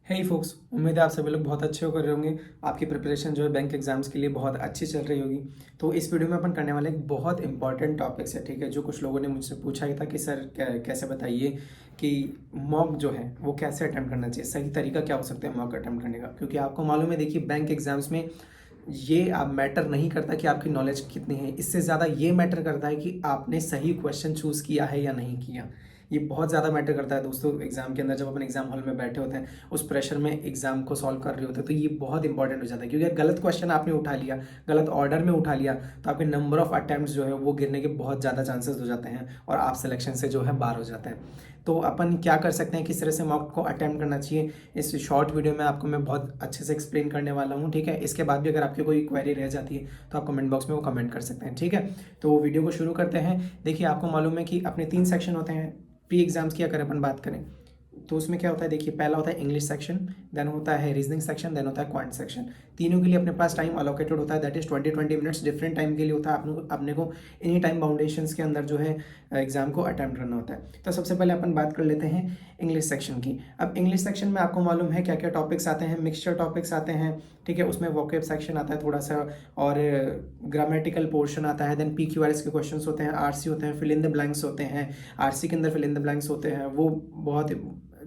हे focus, उम्मीद है आप सभी लोग बहुत अच्छे हो कर रहे होंगे। आपकी प्रिपरेशन जो है बैंक एग्जाम्स के लिए बहुत अच्छी चल रही होगी। तो इस वीडियो में अपन करने वाले एक बहुत इंपॉर्टेंट टॉपिक्स है, ठीक है, जो कुछ लोगों ने मुझसे पूछा ही था कि सर कैसे बताइए कि मॉक जो है वो कैसे अटेम्प्ट करना चाहिए, सही तरीका क्या हो सकता है मॉक अटेम्प्ट करने का। क्योंकि आपको मालूम है, देखिए बैंक एग्जाम्स में ये आप मैटर नहीं करता कि आपकी नॉलेज कितनी है, इससे ज़्यादा ये मैटर करता है कि आपने सही क्वेश्चन चूज़ किया है या नहीं किया। ये बहुत ज़्यादा मैटर करता है दोस्तों। एग्जाम के अंदर जब अपन एग्जाम हॉल में बैठे होते हैं, उस प्रेशर में एग्जाम को सॉल्व कर रहे होते हैं, तो ये बहुत इंपॉर्टेंट हो जाता है। क्योंकि अगर गलत क्वेश्चन आपने उठा लिया, गलत ऑर्डर में उठा लिया, तो आपके नंबर ऑफ अटेम्प्ट्स जो है वो गिरने के बहुत ज़्यादा चांसेस हो जाते हैं और आप सिलेक्शन से जो है बाहर हो जाते हैं। तो अपन क्या कर सकते हैं, किस तरह से मॉक को अटेम्प्ट करना चाहिए, इस शॉर्ट वीडियो में आपको मैं बहुत अच्छे से एक्सप्लेन करने वाला हूँ, ठीक है। इसके बाद भी अगर आपकी कोई क्वेरी रह जाती है तो आप कमेंट बॉक्स में वो कमेंट कर सकते हैं, ठीक है। तो वीडियो को शुरू करते हैं। देखिए, आपको मालूम है कि अपने 3 सेक्शन होते हैं प्री एग्जाम्स की। अगर अपन बात करें तो उसमें क्या होता है, देखिए, पहला होता है इंग्लिश सेक्शन, देन होता है रीजनिंग सेक्शन, देन होता है क्वांट सेक्शन। तीनों के लिए अपने पास टाइम अलोकेटेड होता है, that is 20 minutes different time के लिए होता है। अपने को इन्हीं टाइम बाउंडेशंस के अंदर जो है एग्जाम को अटेम्प्ट करना होता है। तो सबसे पहले अपन बात कर लेते हैं इंग्लिश सेक्शन की। अब इंग्लिश सेक्शन में आपको मालूम है क्या क्या टॉपिक्स आते हैं, मिक्सचर टॉपिक्स आते हैं, ठीक है। उसमें वोकेब सेक्शन आता है थोड़ा सा, और ग्रामेटिकल पोर्शन आता है, देन PQRS के क्वेश्चंस होते हैं, RC होते हैं, फिल इन द ब्लैंक्स होते हैं, RC के अंदर फिल इन द ब्लैंक्स होते हैं, वो बहुत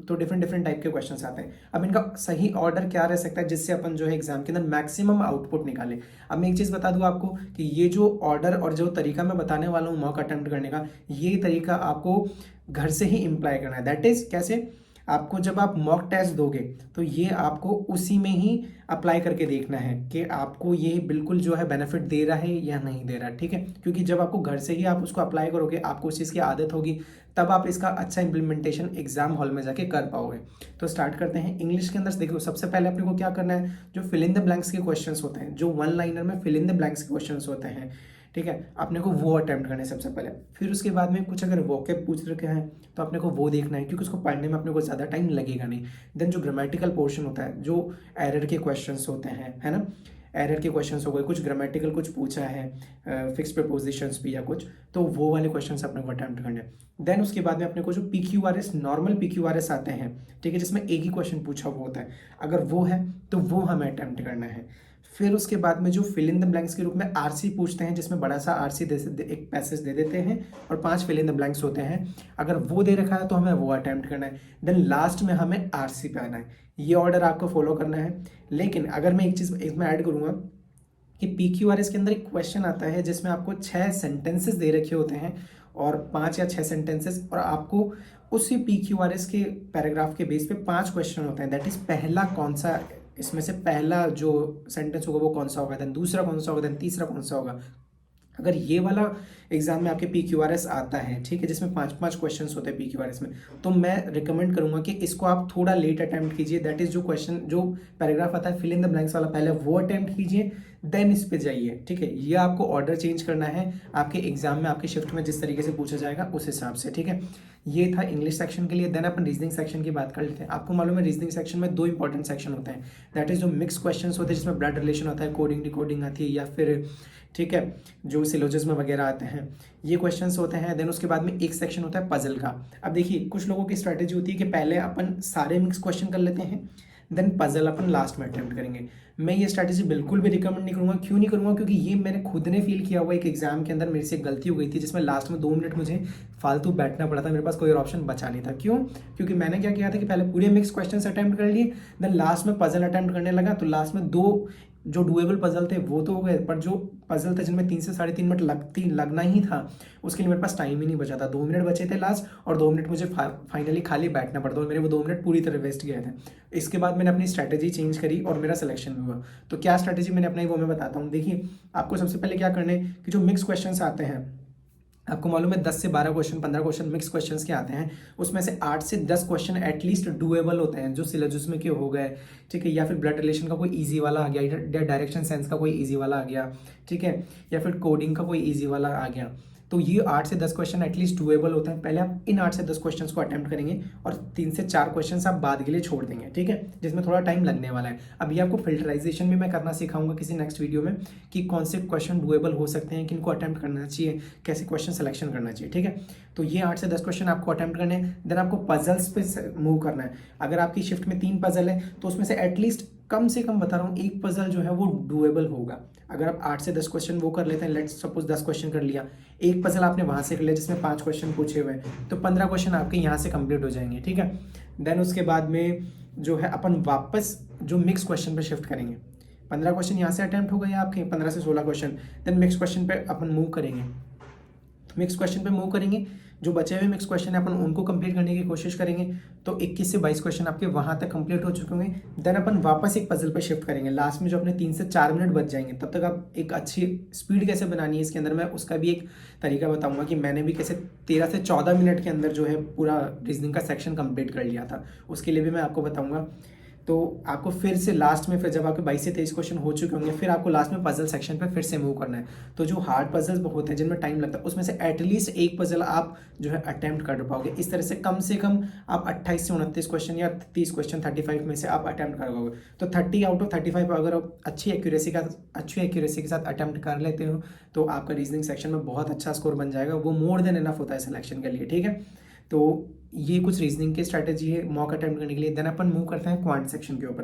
तो डिफरेंट टाइप के क्वेश्चंस आते हैं। अब इनका सही ऑर्डर क्या रह सकता है जिससे अपन जो है एग्जाम के अंदर मैक्सिमम आउटपुट निकालें। अब मैं एक चीज बता दूं आपको कि ये जो ऑर्डर और जो तरीका मैं बताने वाला हूँ मॉक अटेम्प्ट करने का, ये तरीका आपको घर से ही इम्प्लाई करना है। दैट इज कैसे, आपको जब आप मॉक टेस्ट दोगे तो ये आपको उसी में ही अप्लाई करके देखना है कि आपको ये बिल्कुल जो है बेनिफिट दे रहा है या नहीं दे रहा है, ठीक है। क्योंकि जब आपको घर से ही आप उसको अप्लाई करोगे, आपको उस चीज़ की आदत होगी, तब आप इसका अच्छा इंप्लीमेंटेशन एग्जाम हॉल में जाके कर पाओगे। तो स्टार्ट करते हैं इंग्लिश के अंदर। देखो, सबसे पहले अपने को क्या करना है, जो फिल इन द ब्लैंक्स के क्वेश्चंस होते हैं, जो वन लाइनर में फिल इन द ब्लैंक्स के क्वेश्चंस होते हैं, ठीक है, अपने को वो अटेम्प्ट करने सबसे पहले। फिर उसके बाद में कुछ अगर वोकेब पूछ रखे हैं तो अपने को वो देखना है, क्योंकि उसको पढ़ने में अपने को ज़्यादा टाइम लगेगा नहीं। देन जो ग्रामेटिकल पोर्शन होता है, जो एरर के क्वेश्चंस होते हैं, है ना, एरर के क्वेश्चंस हो गए, कुछ ग्रामेटिकल कुछ पूछा है, फिक्स प्रपोजिशंस भी या कुछ, तो वो वाले क्वेश्चंस अपने को अटेम्प्ट करने। देन उसके बाद में अपने को जो PQRS, नॉर्मल PQRS आते हैं, ठीक है, जिसमें एक ही क्वेश्चन पूछा हुआ होता है, अगर वो है तो वो हमें अटेम्प्ट करना है। फिर उसके बाद में जो फिल इन द ब्लैंक्स के रूप में RC पूछते हैं, जिसमें बड़ा सा RC एक पैसेज दे देते हैं और 5 फिल इन द ब्लैंक्स होते हैं, अगर वो दे रखा है तो हमें वो अटेम्प्ट करना है। देन लास्ट में हमें RC पे आना है। ये ऑर्डर आपको फॉलो करना है। लेकिन अगर मैं एक चीज़ इसमें ऐड करूँगा कि PQRS के अंदर एक क्वेश्चन आता है जिसमें आपको 6 सेंटेंसेस दे रखे होते हैं, और 5 या 6 सेंटेंसेस, और आपको उसी PQRS के पैराग्राफ के बेस पे 5 क्वेश्चन होते हैं। दैट इज पहला कौन सा, इसमें से पहला जो सेंटेंस होगा वो कौन सा होगा, देन दूसरा कौन सा होगा, देन तीसरा कौन सा होगा। अगर ये वाला एग्जाम में आपके PQRS आता है, ठीक है, जिसमें 5 क्वेश्चंस होते हैं PQRS में, तो मैं रिकमेंड करूंगा कि इसको आप थोड़ा लेट अटेम्प्ट कीजिए। दैट इज जो क्वेश्चन, जो पैराग्राफ आता है फिल इन द ब्लैंक्स वाला, पहले वो अटेम्प्ट कीजिए, देन इस पे जाइए, ठीक है। ये आपको ऑर्डर चेंज करना है आपके एग्जाम में, आपके शिफ्ट में जिस तरीके से पूछा जाएगा उस हिसाब से, ठीक है। ये था इंग्लिश सेक्शन के लिए। देन अपन रीजनिंग सेक्शन की बात कर लेते हैं। आपको मालूम है रीजनिंग सेक्शन में 2 इंपॉर्टेंट सेक्शन होते हैं। दैट इज जो मिक्स क्वेश्चंस होते हैं, जिसमें ब्लड रिलेशन होता है, कोडिंग डिकोडिंग आती है, या फिर, ठीक है, जो सिलोजिज्म वगैरह आते हैं, ये क्वेश्चंस होते हैं। देन उसके बाद में एक सेक्शन होता है पजल का। अब देखिए, कुछ लोगों की स्ट्रैटेजी होती है कि पहले अपन सारे मिक्स क्वेश्चन कर लेते हैं, देन पजल अपन लास्ट में अटेम्प्ट करेंगे। मैं ये स्ट्रैटेजी बिल्कुल भी रिकमेंड नहीं करूंगा। क्यों नहीं करूंगा, क्योंकि ये मैंने खुद ने फील किया हुआ। एक एग्जाम के अंदर मेरे से एक गलती हो गई थी, जिसमें लास्ट में 2 मिनट मुझे फालतू बैठना पड़ा था, मेरे पास कोई और ऑप्शन बचा नहीं था। क्यों? क्योंकि मैंने क्या किया था कि पहले पूरे मिक्स क्वेश्चंस अटेम्प्ट कर लिए, देन लास्ट में पजल अटेम्प्ट करने लगा, तो लास्ट में 2 जो डुएबल पजल थे वो तो हो गए, पर जो पजल थे जिनमें 3 से 3.5 मिनट लगना ही था, उसके लिए मेरे पास टाइम ही नहीं बचा था। 2 मिनट बचे थे लास्ट, और 2 मिनट मुझे फाइनली खाली बैठना पड़ता, और मेरे वो 2 मिनट पूरी तरह वेस्ट गए थे। इसके बाद मैंने अपनी स्ट्रैटेजी चेंज करी और मेरा सिलेक्शन भी हुआ। तो क्या स्ट्रैटेजी मैंने अपनाई वो मैं बताता हूँ। देखिए, आपको सबसे पहले क्या करना है कि जो मिक्स क्वेश्चन आते हैं, आपको मालूम है 10 से 12 क्वेश्चन, 15 क्वेश्चन मिक्स क्वेश्चंस के आते हैं, उसमें से 8 से 10 क्वेश्चन एटलीस्ट डुएबल होते हैं, जो सिलोजिज्म के हो गए, ठीक है, या फिर ब्लड रिलेशन का कोई इजी वाला आ गया, या डायरेक्शन सेंस का कोई इजी वाला आ गया, ठीक है, या फिर कोडिंग का कोई इजी वाला आ गया। तो ये 8 से 10 क्वेश्चन एटलीस्ट डुएबल होता है। पहले आप इन 8 से 10 क्वेश्चन को अटेम्प्ट करेंगे और 3 से 4 क्वेश्चन आप बाद के लिए छोड़ देंगे, ठीक है, जिसमें थोड़ा टाइम लगने वाला है। अभी आपको फिल्टराइजेशन भी मैं करना सिखाऊंगा किसी नेक्स्ट वीडियो में कि कौन से क्वेश्चन डुएबल हो सकते हैं, किनको अटेम्प्ट करना चाहिए, कैसे क्वेश्चन सिलेक्शन करना चाहिए, ठीक है। तो ये 8 से 10 क्वेश्चन आपको अटेम्प्ट करने हैं। देन आपको पजल्स पे मूव करना है। अगर आपकी शिफ्ट में 3 पजल है तो उसमें से एटलीस्ट कम से कम बता रहा हूँ एक पजल जो है वो डुएबल होगा। अगर आप 8 से 10 क्वेश्चन वो कर लेते हैं, लेट्स सपोज 10 क्वेश्चन कर लिया, एक पजल आपने वहां से कर लिया जिसमें 5 क्वेश्चन पूछे हुए हैं, तो 15 क्वेश्चन आपके यहाँ से कंप्लीट हो जाएंगे, ठीक है। देन उसके बाद में जो है अपन वापस जो मिक्स क्वेश्चन पे शिफ्ट करेंगे। 15 क्वेश्चन यहाँ से अटेम्प्ट हो गए आपके, 15 से 16 क्वेश्चन। देन मिक्स क्वेश्चन पे अपन मूव करेंगे। मिक्स क्वेश्चन पे मूव करेंगे, जो बचे हुए मिक्स क्वेश्चन है अपन उनको कंप्लीट करने की कोशिश करेंगे। तो 21 से 22 क्वेश्चन आपके वहां तक कंप्लीट हो चुके होंगे। देन अपन वापस एक पजल पे शिफ्ट करेंगे। लास्ट में जो अपने 3 से 4 मिनट बच जाएंगे, तब तक आप एक अच्छी स्पीड कैसे बनानी है इसके अंदर मैं उसका भी एक तरीका बताऊंगा कि मैंने भी कैसे 13 से 14 मिनट के अंदर जो है पूरा रीजनिंग का सेक्शन कंप्लीट कर लिया था, उसके लिए भी मैं आपको बताऊंगा। तो आपको फिर से लास्ट में, फिर जब आपके 22 से 23 क्वेश्चन हो चुके होंगे, फिर आपको लास्ट में पजल सेक्शन पे फिर से मूव करना है। तो जो हार्ड पजल्स होते हैं जिनमें टाइम लगता है, उसमें से एटलीस्ट एक पजल आप जो है अटेम्प्ट कर पाओगे। इस तरह से कम आप 28 से 29 क्वेश्चन या 30 क्वेश्चन 35 में से आप अटेम्प्ट कर पाओगे। तो 30 आउट ऑफ 35 अगर आप अच्छी एक्यूरेसी के साथ अटेम्प्ट कर लेते हो तो आपका रीजनिंग सेक्शन में बहुत अच्छा स्कोर बन जाएगा। वो मोर देन इनफ होता है सिलेक्शन के लिए, ठीक है। तो ये कुछ रीजनिंग की स्ट्रैटेजी है मॉक अटेम्प्ट करने के लिए। देन अपन मूव करते हैं क्वांट सेक्शन के ऊपर।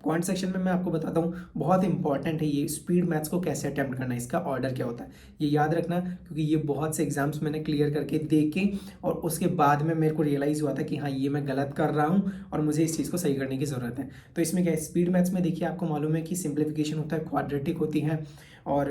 क्वांट सेक्शन में मैं आपको बताता हूँ, बहुत इंपॉर्टेंट है ये स्पीड मैथ्स को कैसे अटेम्प्ट करना है, इसका ऑर्डर क्या होता है ये याद रखना, क्योंकि ये बहुत से एग्जाम्स मैंने क्लियर करके देखे और उसके बाद में मेरे को रियलाइज़ हुआ था कि हाँ ये मैं गलत कर रहा हूँ और मुझे इस चीज़ को सही करने की ज़रूरत है। तो इसमें क्या है, स्पीड मैथ्स में देखिए आपको मालूम है कि सिंप्लीफिकेशन होता है, क्वाड्रेटिक होती है और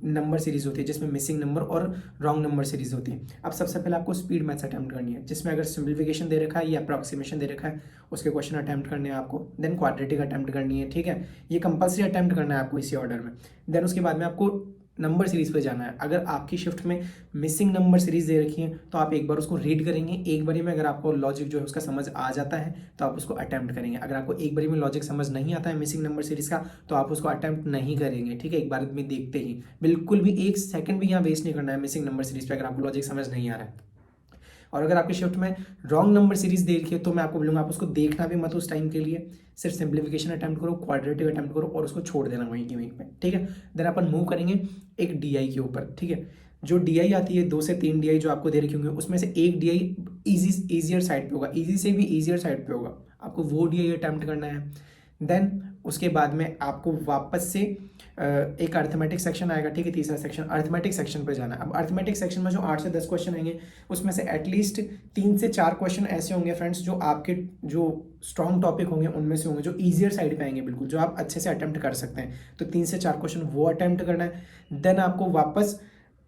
नंबर सीरीज होती है जिसमें मिसिंग नंबर और रॉन्ग नंबर सीरीज होती है। अब सबसे पहले आपको स्पीड मैथ्स अटेम्प्ट करनी है, जिसमें अगर सिंप्लीफिकेशन दे रखा है या अप्रॉक्सीमेशन दे रखा है उसके क्वेश्चन अटेम्प्ट करने हैं आपको। देन क्वाड्रेटिक अटेम्प्ट करनी है, ठीक है, ये कंपल्सरी अटेम्प्ट करना है आपको इसी ऑर्डर में। देन उसके बाद में आपको नंबर सीरीज पे जाना है। अगर आपकी शिफ्ट में मिसिंग नंबर सीरीज दे रखी है तो आप एक बार उसको रीड करेंगे, एक बारी में अगर आपको लॉजिक जो है उसका समझ आ जाता है तो आप उसको अटेम्प्ट करेंगे। अगर आपको एक बारी में लॉजिक समझ नहीं आता है मिसिंग नंबर सीरीज का तो आप उसको अटेम्प्ट नहीं करेंगे, ठीक है। एक बार में देखते ही बिल्कुल भी एक सेकंड भी यहाँ वेस्ट नहीं करना है मिसिंग नंबर सीरीज पे अगर आपको लॉजिक समझ नहीं आ रहा है। और अगर आपकी शिफ्ट में रॉन्ग नंबर सीरीज दे रखी है तो मैं आपको बोलूँगा आप उसको देखना भी मत उस टाइम के लिए, सिर्फ सिंप्लीफिकेशन अटेम्प्ट करो, क्वाड्रेटिक अटेम्प्ट करो और उसको छोड़ देना वहीं की वहीं पे, ठीक है। देन अपन मूव करेंगे एक डीआई के ऊपर, ठीक है। जो डीआई आती है 2 से 3 डीआई जो आपको दे रखी होंगे उसमें से एक डीआई ईजियर साइड पे होगा, ईजी से भी ईजियर साइड पे होगा, आपको वो डीआई अटेम्प्ट करना है। देन उसके बाद में आपको वापस से एक अर्थमेटिक सेक्शन आएगा, ठीक है, तीसरा सेक्शन अर्थमेटिक सेक्शन पे जाना है। अब अर्थमेटिक सेक्शन में जो 8 से 10 क्वेश्चन आएंगे उसमें से एटलीस्ट 3 से 4 क्वेश्चन ऐसे होंगे फ्रेंड्स जो आपके जो स्ट्रॉन्ग टॉपिक होंगे उनमें से होंगे, जो ईजियर साइड पे आएंगे बिल्कुल, जो आप अच्छे से अटेम्प्ट कर सकते हैं। तो 3 से 4 क्वेश्चन वो अटेम्प्ट करना है। देन आपको वापस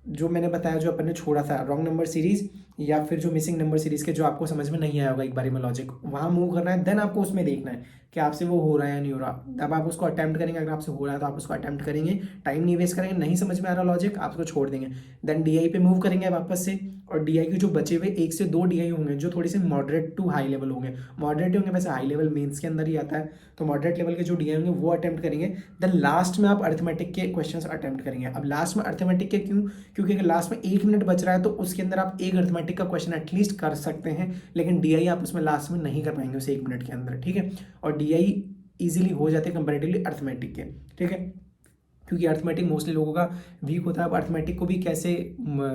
जो मैंने बताया जो अपन ने छोड़ा था रॉन्ग नंबर सीरीज या फिर जो मिसिंग नंबर सीरीज के जो आपको समझ में नहीं आया होगा एक बारी में लॉजिक, वहां मूव करना है। देन आपको उसमें देखना है कि आपसे वो हो रहा है या नहीं हो रहा, तब आप उसको अटेम्प्ट करेंगे। अगर आपसे हो रहा है तो आप उसको अटेम्प्ट करेंगे, टाइम नहीं वेस्ट करेंगे। नहीं समझ में आ रहा लॉजिक आप उसको छोड़ देंगे। देन डीआई पे मूव करेंगे वापस से, और डीआई के जो बचे हुए 1 से 2 डीआई होंगे जो थोड़ी सी मॉडरेट टू हाई लेवल होंगे, मॉडरेट होंगे वैसे हाई लेवल मेंस के अंदर ही आता है, तो मॉडरेट लेवल के जो डीआई होंगे वो अटेम्प्ट करेंगे। देन लास्ट में आप अर्थमेटिक के क्वेश्चंस अटेम्प्ट करेंगे। अब लास्ट में अर्थमेटिक के क्यों, क्योंकि अगर लास्ट में 1 मिनट बच रहा है तो उसके अंदर आप एक अर्थमेटिक का क्वेश्चन एटलीस्ट कर सकते हैं, लेकिन डीआई आप उसमें लास्ट में नहीं कर पाएंगे उस 1 मिनट के अंदर, ठीक है। और डीआई इजीली हो जाते हैं कंपैरेटिवली अर्थमेटिक के, ठीक है, क्योंकि अर्थमेटिक मोस्टली लोगों का वीक होता है। अब अर्थमेटिक को भी कैसे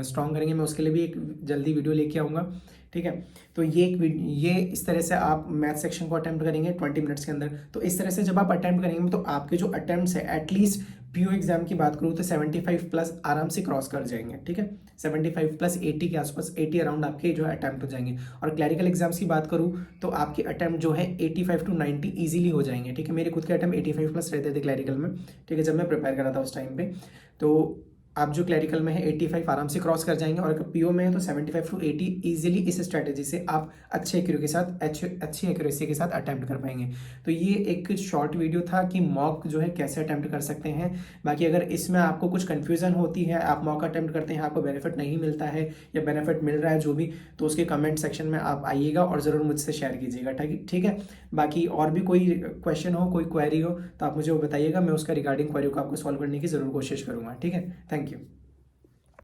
स्ट्रॉन्ग करेंगे मैं उसके लिए भी एक जल्दी वीडियो लेके आऊँगा, ठीक है। तो ये इस तरह से आप मैथ सेक्शन को अटेम्प्ट करेंगे 20 मिनट्स के अंदर। तो इस तरह से जब आप अटेम्प्ट करेंगे तो आपके जो अटेम्प्ट्स है एटलीस्ट पीओ एग्जाम की बात करूँ तो 75 प्लस आराम से क्रॉस कर जाएंगे, ठीक है। 75 प्लस 80 के आसपास, 80 अराउंड आपके जो है अटेम्प्ट हो जाएंगे। और क्लैरिकल एग्जाम्स की बात करूँ तो आपके अटेम्प्ट जो है 85 टू 90 ईजिली हो जाएंगे, ठीक है। मेरे खुद के अटेम्प्ट 85 प्लस रहते थे क्लैरिकल में, ठीक है, जब मैं प्रिपेयर कर रहा था उस टाइम पे। तो आप जो क्लैरिकल में है 85 आराम से क्रॉस कर जाएंगे, और अगर पीओ में है तो 75 टू 80 इजीली इस स्ट्रैटेजी से आप अच्छी एक्यूरेसी के साथ अटेम्प्ट कर पाएंगे। तो ये एक शॉर्ट वीडियो था कि मॉक जो है कैसे अटेम्प्ट कर सकते हैं। बाकी अगर इसमें आपको कुछ कन्फ्यूजन होती है, आप मॉक अटेम्प्ट करते हैं आपको बेनिफिट नहीं मिलता है या बेनिफिट मिल रहा है जो भी, तो उसके कमेंट सेक्शन में आप आइएगा और ज़रूर मुझसे शेयर कीजिएगा, ठीक है। बाकी और भी कोई क्वेश्चन हो, कोई क्वेरी हो तो आप मुझे वो बताइएगा, मैं उसका रिगार्डिंग क्वेरी को आपको सॉल्व करने की ज़रूर कोशिश करूँगा, ठीक है। Thank you.